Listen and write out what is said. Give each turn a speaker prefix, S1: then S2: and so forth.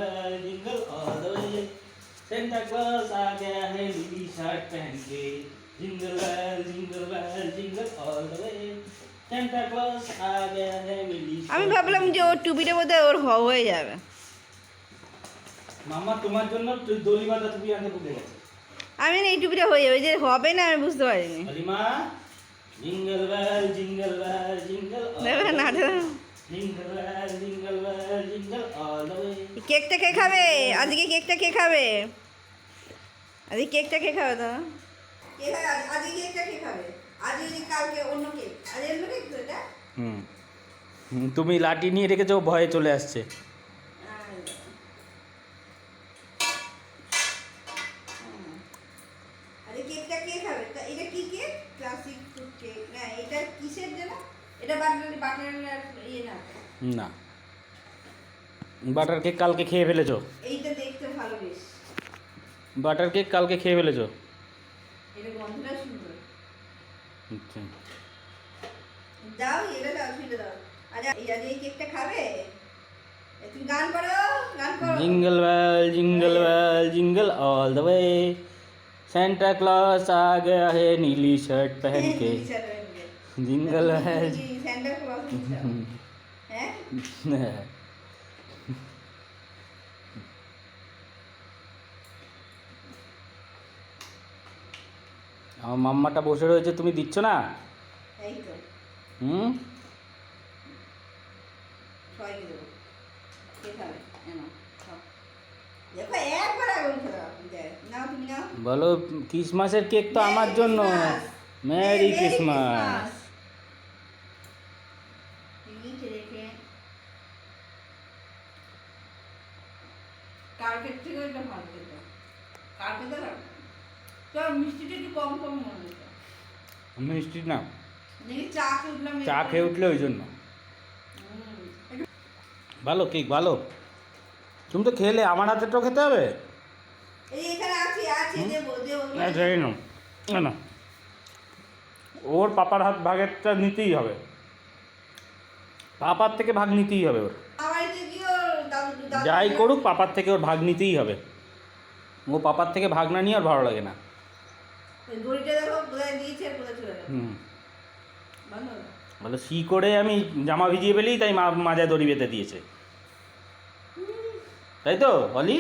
S1: Bell jingle all the way Santa Claus आ गया है नीली शर्ट पहन के jingle bell jingle all the way Santa Claus आ गया है नीली
S2: আমি ভাবলাম যে ওর টুপিটা বোধহয় ওর হয়ে যাবে।
S1: মামা তোমার জন্য দড়ি বাঁধা টুপি আনতে ভুলে গেছে।
S2: আমি না এই টুপিটা হয়ে যাবে, যে হবে না আমি বুঝতে পারিনি।
S1: হালিমা জিঙ্গল বেল জিঙ্গল
S2: দেখবে না
S1: jingle bell jingle all the way.
S2: কেকটা কে খাবে আজকে? কেকটা কে খাবে আজকে? কেকটা কে খাবে তো? কে খাবে আজকে? কেকটা কে খাবে আজকে? কালকে অন্য কেক, আজ অন্য কেক তো এটা।
S1: তুমি লাঠি নিয়ে রেখেছো, ভয়ে চলে আসছে।
S2: আরে কেকটা কে খাবে? এটা কি কেক? ক্লাসিক ফুড কেক না? এটা কিসের যেন? এটা বাটার ইয়ে না?
S1: না, বাটার কেক কালকে খেয়ে ফেলেছো।
S2: এইটা দেখতে ভালো বেশ।
S1: বাটার কেক কালকে খেয়ে ফেলেছো।
S2: এটা গন্ধটা সুন্দর।
S1: আচ্ছা,
S2: দাও এটা দাও, ফিরে দাও। আরে এই কেকটা খাবে? তুমি গান করো, গান করো।
S1: Jingle bell jingle all the way Santa Claus आ गया है नीली शर्ट पहन के जिंगल बेल।
S2: স্যান্টা ক্লজ হ্যাঁ?
S1: আমার মাম্মাটা বসে রয়েছে, তুমি দিচ্ছ না।
S2: এই তো সবাইকে দেবো। কে খাবে? দেখো একবার আগুন খাও। নাও তুমি নাও।
S1: বলো ক্রিসমাসের কেক তো আমার জন্য। Merry Christmas.
S2: কার্পেট থেকে ওইটা ভালো খেতে। কার্পেট তো মিষ্টিটা একটু কম কম মনে হচ্ছে।
S1: মিষ্টি না,
S2: নাকি চা খেয়ে উঠলাম।
S1: চা খেয়ে উঠলে ওই জন্য। ভালো কেক ভালো। তুমি তো খেলে, আমার হাতেরটাও খেতে হবে।
S2: এই এখানে আছে দেবো দেবো।
S1: আচ্ছা এই নাও, না ওর পাপার হাত ভাগেরটা নিতেই হবে, পাপার থেকে ভাগ নিতেই হবে ওর। যাই করুক পাপার থেকে ওর ভাগ নিতেই হবে। ও পাপার থেকে ভাগ না নিয়ে আর ভালো লাগে না। বলে সি করে আমি জামা ভিজিয়ে পেলেই তাই মাজায় দড়ি বেঁধে দিয়েছে, তাই তো অলি?